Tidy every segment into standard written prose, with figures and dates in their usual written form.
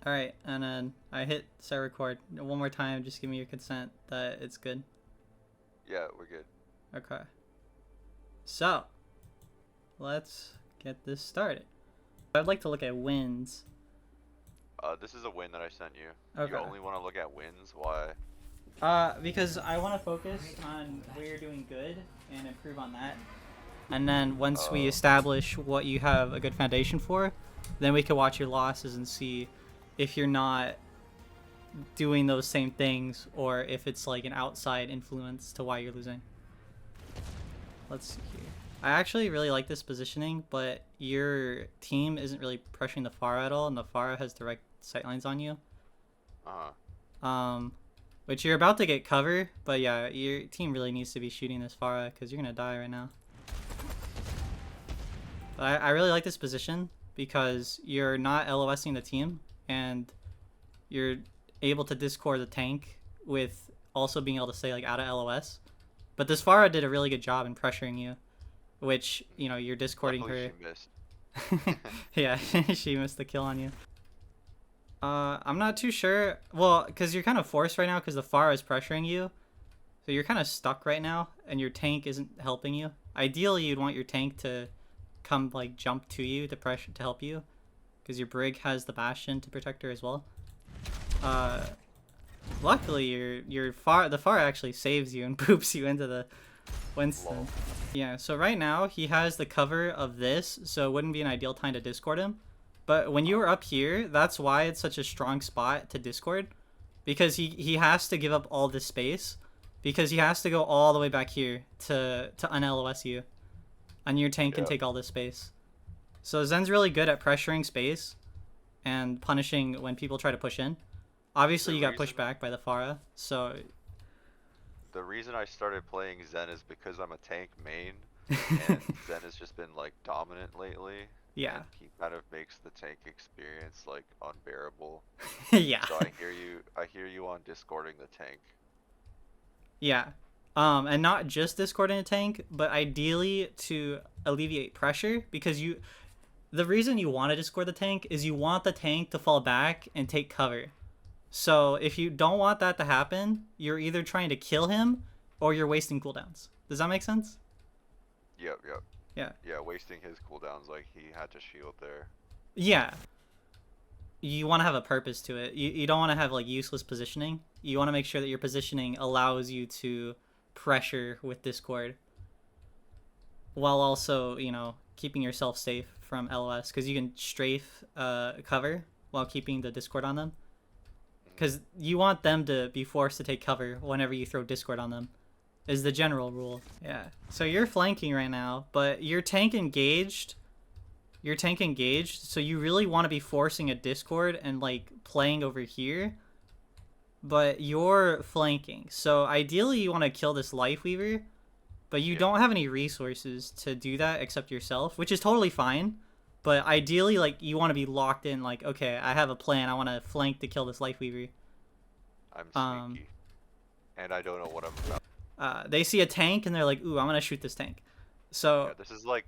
Alright, and then I hit start record. One more time, just give me your consent that it's good. Yeah, we're good. Okay. So, let's get this started. I'd like to look at wins. This is a win that I sent you. Okay. You only want to look at wins? Why? Because I want to focus on where you're doing good and improve on that. And then once we establish what you have a good foundation for, then we can watch your losses and see if you're not doing those same things or if it's like an outside influence to why you're losing. Let's see here. I actually really like this positioning, but your team isn't really pressuring the Pharah at all, and the Pharah has direct sightlines on you. Which you're about to get cover, but yeah, your team really needs to be shooting this Pharah because you're gonna die right now. But I really like this position because you're not LOSing the team, and you're able to discord the tank with also being able to stay like out of LOS. But this Pharah did a really good job in pressuring you, which, you know, you're discording her. She missed. Yeah, she missed the kill on you. I'm not too sure. Well, because you're kind of forced right now because the Pharah is pressuring you. So you're kind of stuck right now, and your tank isn't helping you. Ideally, you'd want your tank to come, like, jump to you to help you. Because your Brig has the Bastion to protect her as well. Luckily, the Pharah actually saves you and poops you into the Winston. Lol. Yeah, so right now, he has the cover of this, so it wouldn't be an ideal time to discord him. But when you were up here, that's why it's such a strong spot to discord. Because he has to give up all this space. Because he has to go all the way back here to un-LOS you. And your tank can take all this space. So Zen's really good at pressuring space and punishing when people try to push in. Obviously, you got pushed back by the Pharah, so... The reason I started playing Zen is because I'm a tank main, and Zen has just been, like, dominant lately. Yeah. And he kind of makes the tank experience, like, unbearable. Yeah. So I hear you on discording the tank. Yeah. And not just discording a tank, but ideally to alleviate pressure, because the reason you want to discord the tank is you want the tank to fall back and take cover. So if you don't want that to happen, you're either trying to kill him or you're wasting cooldowns. Does that make sense? Yep. Yeah. Yeah, wasting his cooldowns, like, he had to shield there. Yeah. You want to have a purpose to it. You don't want to have, like, useless positioning. You want to make sure that your positioning allows you to pressure with discord while also, you know, keeping yourself safe from LOS, because you can strafe cover while keeping the discord on them. Because you want them to be forced to take cover whenever you throw discord on them, is the general rule. Yeah. So you're flanking right now, but your tank engaged. So you really want to be forcing a discord and, like, playing over here. But you're flanking. So ideally you want to kill this Life Weaver, but you don't have any resources to do that except yourself, which is totally fine. But ideally, like, you want to be locked in, like, okay, I have a plan. I want to flank to kill this Life Weaver. I'm sneaky. And I don't know what I'm about. They see a tank and they're like, ooh, I'm going to shoot this tank. So Yeah, this is like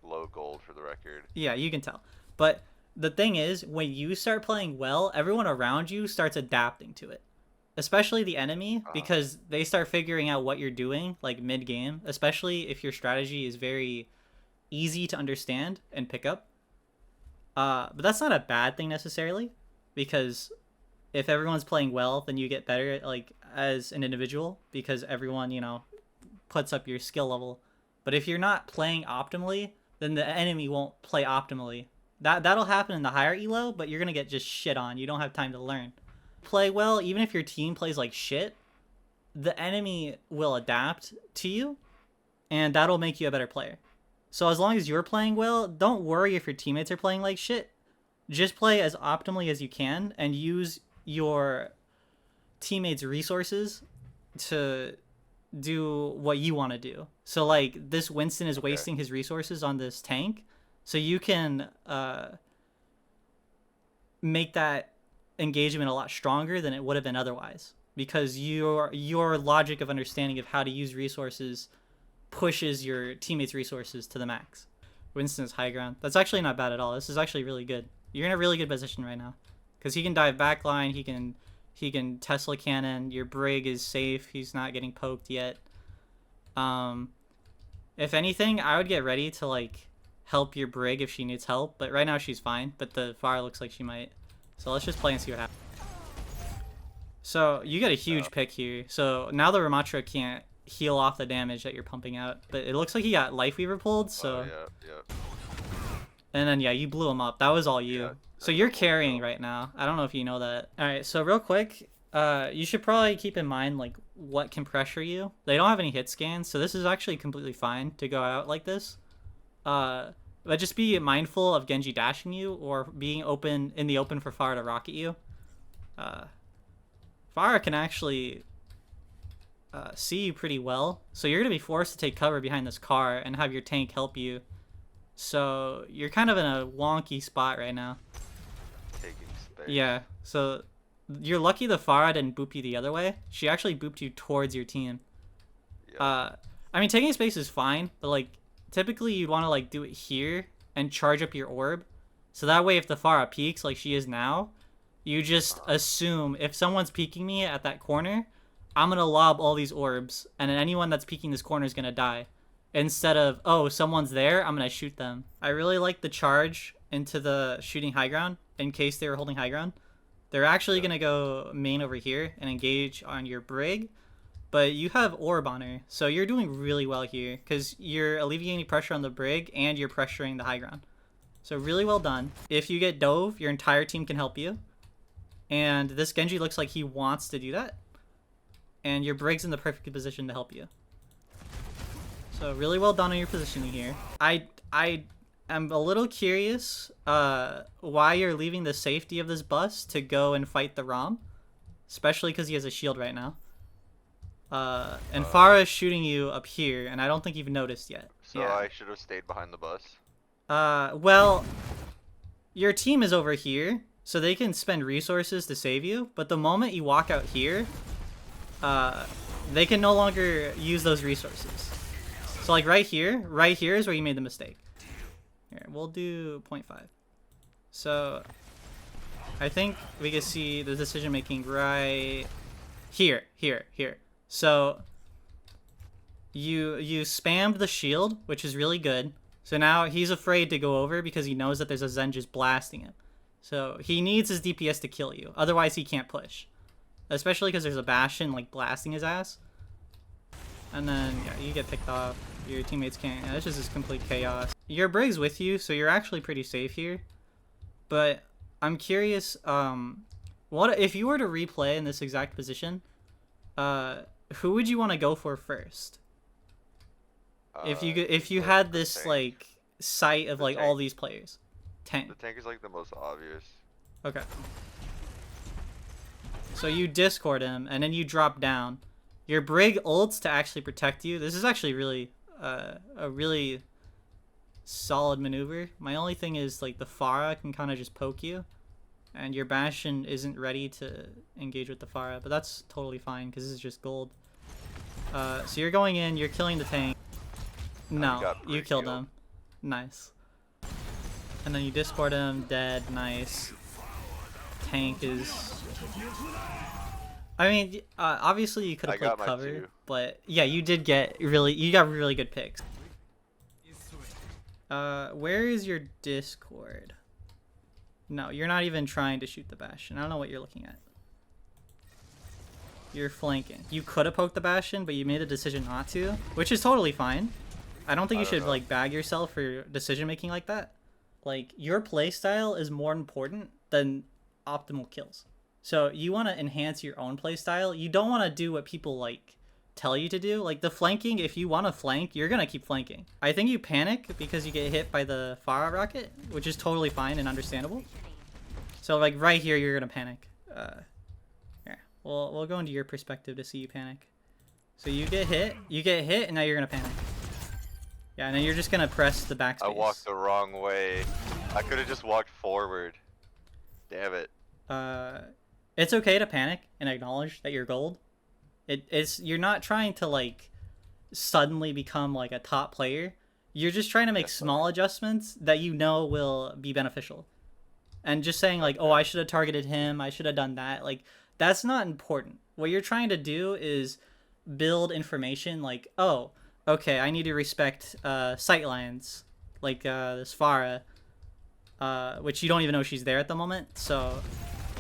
low gold for the record. Yeah, you can tell. But the thing is, when you start playing well, everyone around you starts adapting to it. Especially the enemy, because they start figuring out what you're doing, like, mid-game. Especially if your strategy is very easy to understand and pick up. But that's not a bad thing necessarily, because if everyone's playing well, then you get better, like, as an individual, because everyone, you know, puts up your skill level. But if you're not playing optimally, then the enemy won't play optimally. That'll happen in the higher elo, but you're gonna get just shit on. You don't have time to learn. Play well, even if your team plays like shit, the enemy will adapt to you, and that'll make you a better player. So as long as you're playing well, don't worry if your teammates are playing like shit. Just play as optimally as you can and use your teammates' resources to do what you want to do. So, like, this Winston is wasting his resources on this tank, so you can make that engagement a lot stronger than it would have been otherwise, because your logic of understanding of how to use resources pushes your teammates' resources to the max. Winston is high ground. That's actually not bad at all. This is actually really good. You're in a really good position right now. because he can dive backline. He can Tesla cannon. Your Brig is safe. He's not getting poked yet. Um, if anything, I would get ready to like help your Brig if she needs help. But right now she's fine. But the Pharah looks like she might. So let's just play and see what happens. So you get a huge pick here. So now the Ramatra can't heal off the damage that you're pumping out. But it looks like he got Life Weaver pulled. So yeah. and then yeah, you blew him up. That was all you. Yeah, so you're carrying right now. I don't know if you know that. All right. So real quick, you should probably keep in mind like what can pressure you. They don't have any hit scans, so this is actually completely fine to go out like this. But just be mindful of Genji dashing you or being open in the open for Pharah to rocket you. Pharah can actually see you pretty well, so you're gonna be forced to take cover behind this car and have your tank help you. So you're kind of in a wonky spot right now. Taking space. Yeah, so you're lucky the Pharah didn't boop you the other way. She actually booped you towards your team. Yep. I mean, taking space is fine, but like typically you'd want to like do it here and charge up your orb, so that way if the Pharah peeks like she is now, you just assume if someone's peeking me at that corner, I'm gonna lob all these orbs, and then anyone that's peeking this corner is gonna die. Instead of, oh, someone's there, I'm gonna shoot them. I really like the charge into the shooting high ground in case they were holding high ground. They're actually gonna go main over here and engage on your Brig, but you have orb on her, so you're doing really well here because you're alleviating pressure on the Brig and you're pressuring the high ground. So really well done. If you get dove, your entire team can help you, and this Genji looks like he wants to do that, and your Brig's in the perfect position to help you. So really well done on your positioning here. I am a little curious why you're leaving the safety of this bus to go and fight the Rom, especially because he has a shield right now. And Pharah is shooting you up here, and I don't think you've noticed yet. So yeah. I should have stayed behind the bus. Well, your team is over here, so they can spend resources to save you, but the moment you walk out here, they can no longer use those resources. So like right here is where you made the mistake. Here, we'll do 0.5. So I think we can see the decision making right here. So you spammed the shield, which is really good. So now he's afraid to go over because he knows that there's a Zen just blasting him. So he needs his DPS to kill you. Otherwise he can't push. Especially because there's a Bastion like blasting his ass. And then yeah, you get picked off. Your teammates can't. Yeah, this is just complete chaos. Your Brig's with you, so you're actually pretty safe here. But I'm curious, what if you were to replay in this exact position? Who would you want to go for first? If you had this like sight of like all these players, tank. The tank is like the most obvious. Okay. So you Discord him, and then you drop down. Your Brig ults to actually protect you. This is actually really a really solid maneuver. My only thing is like the Pharah can kind of just poke you, and your Bastion isn't ready to engage with the Pharah, but that's totally fine because this is just gold. So you're going in, you're killing the tank. No, you killed him. Nice. And then you Discord him, dead, nice. Tank is... I mean, obviously you could have played cover, but yeah, you got really good picks. Where is your Discord? No, you're not even trying to shoot the Bastion. I don't know what you're looking at. You're flanking. You could have poked the Bastion, but you made a decision not to, which is totally fine. I don't think you should like bag yourself for your decision making like that. Like, your playstyle is more important than optimal kills. So you want to enhance your own playstyle. You don't want to do what people like tell you to do. Like the flanking, if you want to flank, you're gonna keep flanking. I think you panic because you get hit by the Pharah rocket, which is totally fine and understandable. So like right here, you're gonna panic. Here, we'll go into your perspective to see you panic. So you get hit, and now you're gonna panic. Yeah, and then you're just gonna press the backspace. I walked the wrong way. I could have just walked forward. Damn it. It's okay to panic and acknowledge that you're gold. You're not trying to like suddenly become like a top player. You're just trying to make small adjustments that you know will be beneficial. And just saying like, oh, Okay. I should have targeted him, I should have done that, like that's not important. What you're trying to do is build information like, oh, okay, I need to respect sightlines, like this Farah, which you don't even know she's there at the moment, so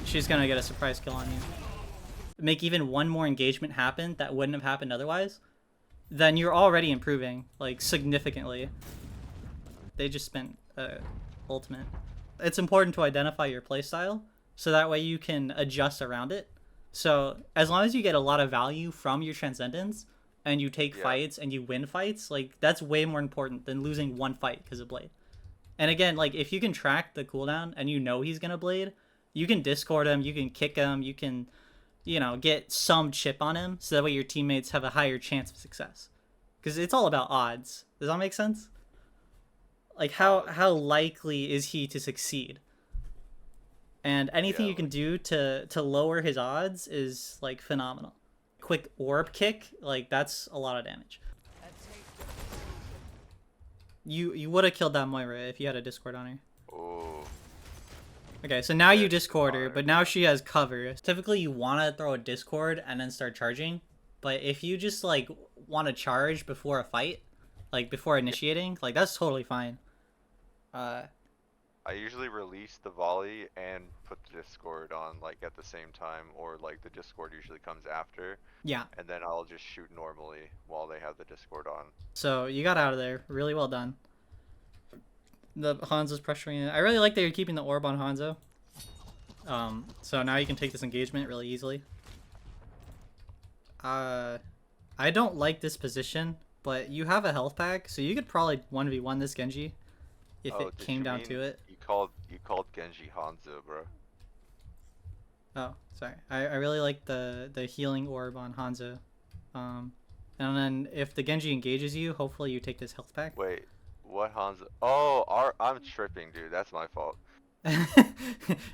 she's gonna get a surprise kill on you. Make even one more engagement happen that wouldn't have happened otherwise, then you're already improving, like, significantly. They just spent ultimate. It's important to identify your playstyle, so that way you can adjust around it. So as long as you get a lot of value from your transcendence, and you take Yeah. fights and you win fights, like that's way more important than losing one fight because of Blade. And again, like if you can track the cooldown and you know he's gonna Blade, you can discord him, you can kick him, you can, get some chip on him, so that way your teammates have a higher chance of success. Because it's all about odds. Does that make sense? Like how likely is he to succeed? And anything Yeah, you can like do to lower his odds is like phenomenal. Quick orb kick, like that's a lot of damage. You would have killed that Moira if you had a Discord on her. oh Okay, so now yeah, you she's Discord on her, it. but now she has cover. Typically, you want to throw a Discord and then start charging. But if you just, like, want to charge before a fight, like, before Yeah. initiating, like, that's totally fine. Uh, I usually release the volley and put the Discord on like at the same time, or like the Discord usually comes after, yeah. and then I'll just shoot normally while they have the Discord on. So, you got out of there. Really well done. The Hanzo's pressuring it. I really like that you're keeping the orb on Hanzo. So now you can take this engagement really easily. I don't like this position, but you have a health pack, so you could probably 1v1 this Genji if Oh, it did came you down mean to it. you called Genji Hanzo, bro? Oh, sorry. I really like the healing orb on Hanzo. And then if the Genji engages you, hopefully you take this health pack. Wait, what Hanzo? Oh, I'm tripping, dude. That's my fault.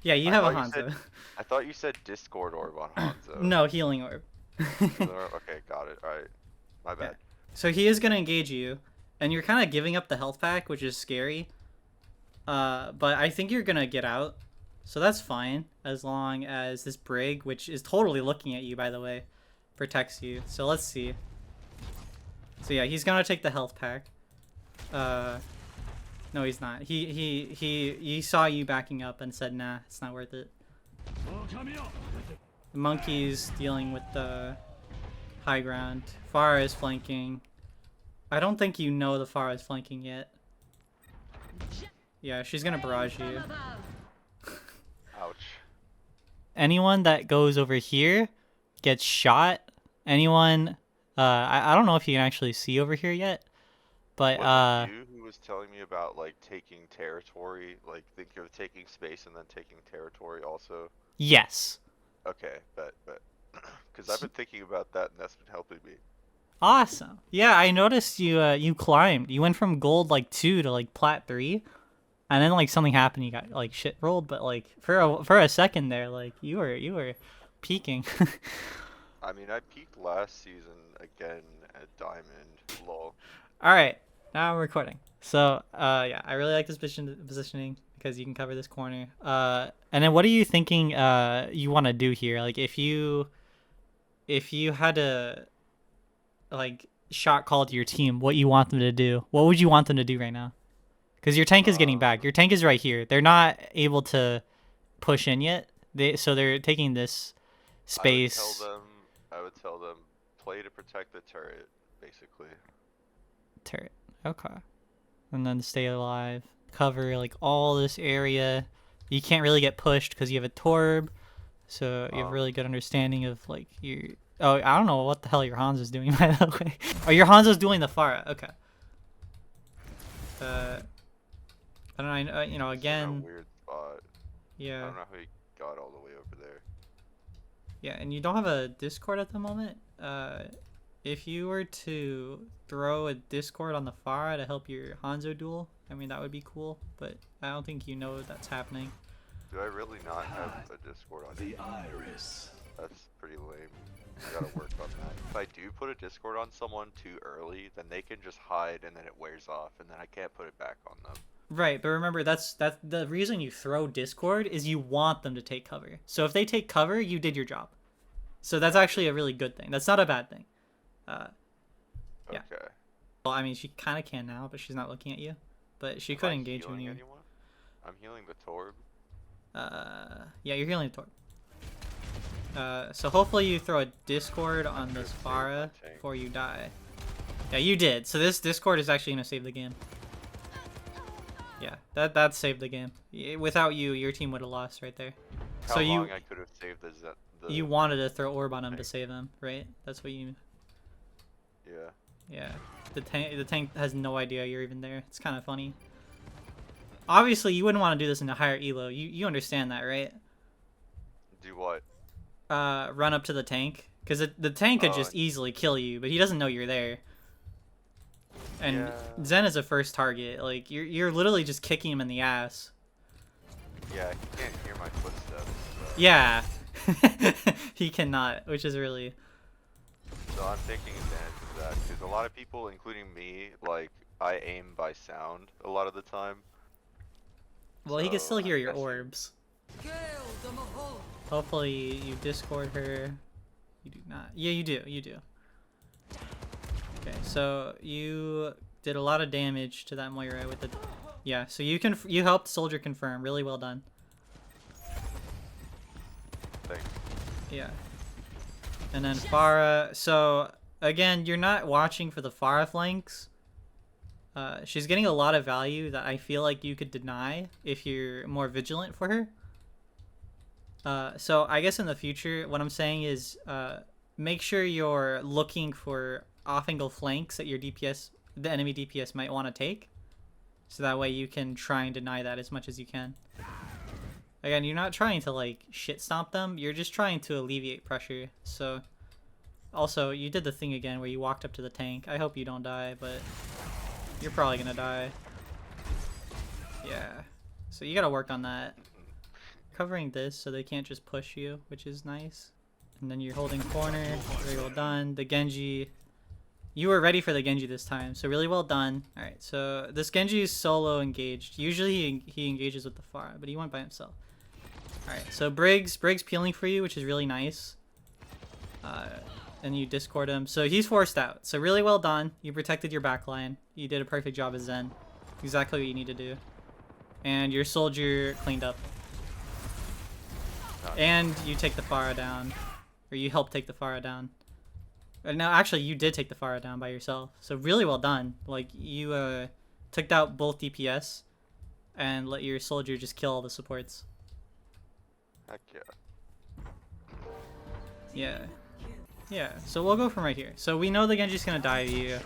Yeah, you I have a thought you said Hanzo. I thought you said Discord orb on Hanzo. No, healing orb. Okay, got it. All right, my Okay. bad. So he is gonna engage you, and you're kind of giving up the health pack, which is scary. But I think you're gonna get out, so that's fine as long as this Brig, which is totally looking at you, by the way, protects you. So let's see. So yeah, he's gonna take the health pack. No, he's not. He saw you backing up and said, nah, it's not worth it. The monkey's dealing with the high ground. Farah is flanking. I don't think you know the Farah is flanking yet. Yeah, she's gonna barrage you. Ouch. Anyone that goes over here gets shot. Anyone, I don't know if you can actually see over here yet, but Was it you who was telling me about like taking territory, like thinking of taking space and then taking territory also? yes. Okay, but because I've been thinking about that and that's been helping me. Awesome. Yeah, I noticed you climbed. You went from gold like 2 to like plat 3. And then like something happened, you got like shit rolled, but like for a second there, like you were peaking. I mean, I peaked last season again at Diamond. Lol. All right, now I'm recording. So yeah, I really like this positioning because you can cover this corner. And then what are you thinking you want to do here? Like if you had to like shot call to your team, what you want them to do? What would you want them to do right now? Because your tank is getting back. Your tank is right here. They're not able to push in yet. So they're taking this space. I would tell them play to protect the turret, basically. Turret. Okay. And then stay alive. Cover like all this area. You can't really get pushed because you have a Torb. So you have a really good understanding of like your. Oh, I don't know what the hell your Hanzo's doing, by the way. Oh, your Hanzo's doing the Farah. Okay. I don't know. You know, It's in a again. weird spot. I Yeah. don't know how he got all the way over there. Yeah, and you don't have a Discord at the moment. If you were to throw a Discord on the Farah to help your Hanzo duel, I mean, that would be cool, but I don't think you know that's happening. Do I really not have a Discord on the Iris? That's pretty lame. I gotta work on that. If I do put a Discord on someone too early, then they can just hide and then it wears off, and then I can't put it back on them. Right, but remember that's the reason you throw Discord is you want them to take cover. So if they take cover, you did your job. So that's actually a really good thing. That's not a bad thing. Uh, yeah. Okay. Well, I mean, she kind of can now, but she's not looking at you. But she Am could I engage you. healing anyone? I'm healing the Torb. Yeah, you're healing the Torb. So hopefully you throw a Discord on this Pharah before you die. Yeah, you did. So this Discord is actually gonna save the game. Yeah, that saved the game. Without you, your team would have lost right there. How So long I could have saved the you wanted to throw orb on him to save him, right? That's what you. Yeah. Yeah. The tank has no idea you're even there. It's kind of funny. Obviously, you wouldn't want to do this in a higher elo. You understand that, right? Do what? Run up to the tank, because the tank could just Yeah. easily kill you, but he doesn't know you're there. And Yeah. Zen is a first target. Like you're literally just kicking him in the ass. Yeah, he can't hear my footsteps. So. Yeah. He cannot, which is really. So I'm taking advantage of that because a lot of people, including me, like I aim by sound a lot of the time. Well, he can still So, hear I'm your guessing- orbs. Hopefully you discord her. You do not. Yeah, you do. You do. Okay, so you did a lot of damage to that Moira with the. Yeah, so you helped Soldier confirm. Really well done. Thanks. Yeah. And then Pharah. So again, you're not watching for the Pharah flanks. She's getting a lot of value that I feel like you could deny if you're more vigilant for her. So I guess in the future, what I'm saying is make sure you're looking for off-angle flanks that your DPS, the enemy DPS might want to take. So that way you can try and deny that as much as you can. Again, you're not trying to like shit stomp them, you're just trying to alleviate pressure. So also, you did the thing again where you walked up to the tank. I hope you don't die, but you're probably gonna die. Yeah. So you gotta work on that. Covering this so they can't just push you, which is nice. And then you're holding corner. Very well done. The Genji. You were ready for the Genji this time, so really well done. Alright, so this Genji is solo engaged. Usually he engages with the Pharah, but he went by himself. Alright, so Briggs peeling for you, which is really nice. And you discord him. So he's forced out. So really well done. You protected your backline. You did a perfect job as Zen. Exactly what you need to do. And your soldier cleaned up. And you take the Pharah down. Or you help take the Pharah down. No, actually, you did take the Pharah down by yourself. So really well done. Like, you took out both DPS and let your soldier just kill all the supports. Heck yeah. Yeah. Yeah, so we'll go from right here. So we know the Genji's gonna die to you.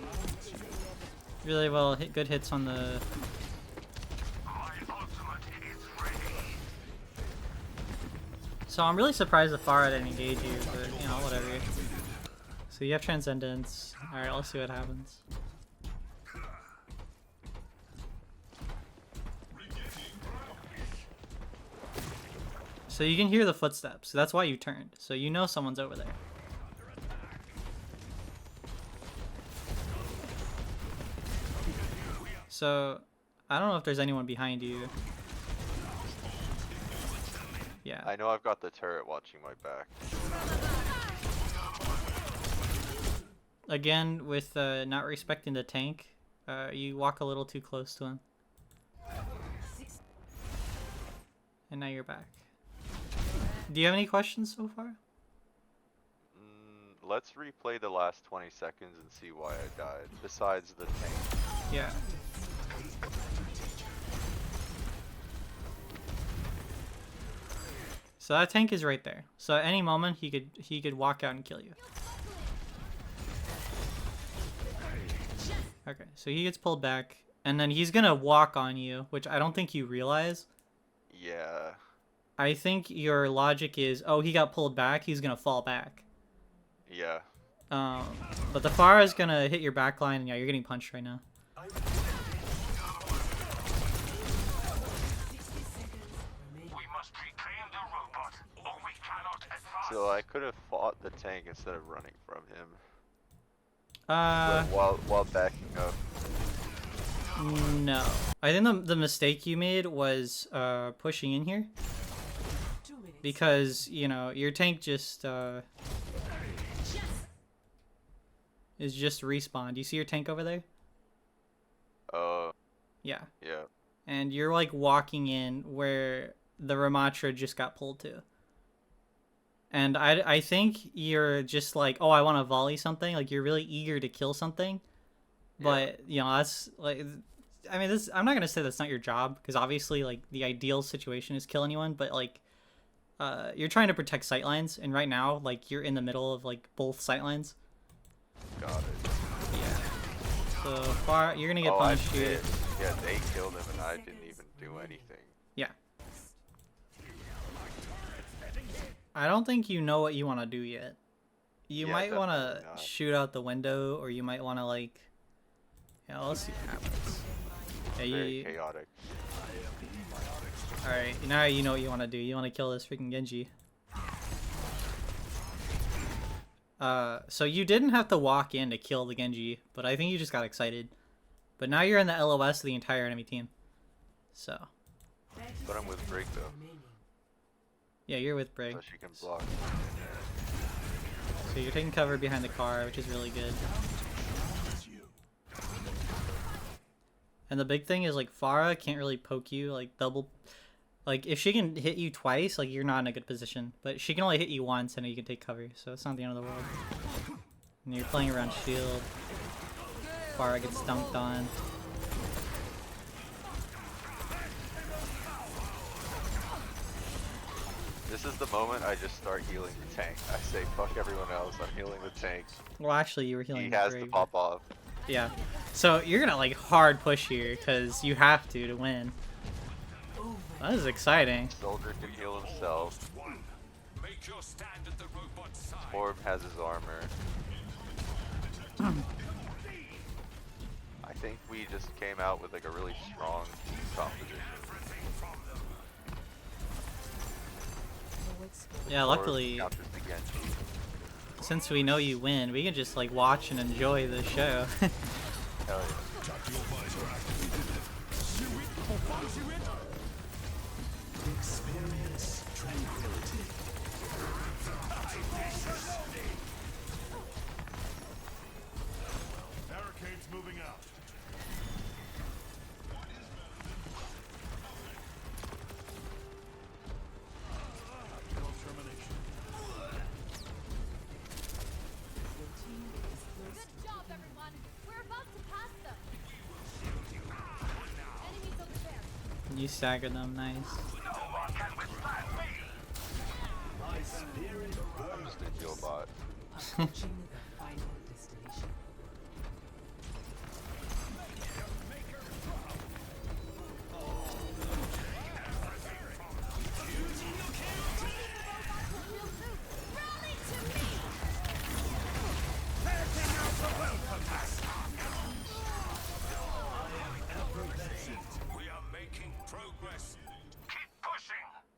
Really well, good hits on the... So I'm really surprised the Pharah didn't engage you, but you know, whatever. So you have Transcendence. Alright, let's see what happens. So you can hear the footsteps. That's why you turned. So you know someone's over there. So I don't know if there's anyone behind you. Yeah. I know I've got the turret watching my back. Again, with not respecting the tank, you walk a little too close to him. And now you're back. Do you have any questions so far? Let's replay the last 20 seconds and see why I died, besides the tank. Yeah. So that tank is right there. So at any moment he could walk out and kill you. Okay, so he gets pulled back, and then he's gonna walk on you, which I don't think you realize. Yeah. I think your logic is, oh, he got pulled back, he's gonna fall back. Yeah. But the Pharah is gonna hit your back line, and yeah, you're getting punched right now. So I could have fought the tank instead of running from him. Uh, But while backing up. No. I think the mistake you made was pushing in here. Because, you know, your tank just is just respawned. You see your tank over there? Yeah. Yeah. And you're like walking in where the Ramatra just got pulled to. And I think you're just like, oh, I want to volley something. Like you're really eager to kill something. But, you know, that's like, I mean, this, I'm not going to say that's not your job because obviously like the ideal situation is kill anyone, but like you're trying to protect sightlines, and right now like you're in the middle of like both sightlines. Got it. Yeah. So far you're going to get punished here. Yeah, they killed him and I didn't even do anything. Yeah. I don't think you know what you want to do yet. You might want to shoot out the window, or you might want to like... Yeah, let's see what happens. Yeah, Very chaotic. Alright, now you know what you want to do. You want to kill this freaking Genji. So you didn't have to walk in to kill the Genji, but I think you just got excited. But now you're in the LOS of the entire enemy team. So. But I'm with Brig though. Yeah, you're with Brig. So she can block. So you're taking cover behind the car, which is really good. And the big thing is like Pharah can't really poke you like double. Like if she can hit you twice, like you're not in a good position. But she can only hit you once, and you can take cover, so it's not the end of the world. And you're playing around shield. Pharah gets dunked on. This is the moment I just start healing the tank. I say, fuck everyone else, I'm healing the tank. Well, actually, you were healing. He has to pop off. Yeah. So you're gonna like hard push here because you have to win. That is exciting. Soldier can heal himself. Orb has his armor. I think we just came out with like a really strong team composition. Yeah, luckily, since we know you win, we can just like watch and enjoy the show. Hell yeah. Experience tranquility. Barricades moving out. Termination. Good job, everyone. We're about to pass them. Enemies over there. You staggered them, nice. I'm just a heal bot. Approaching the final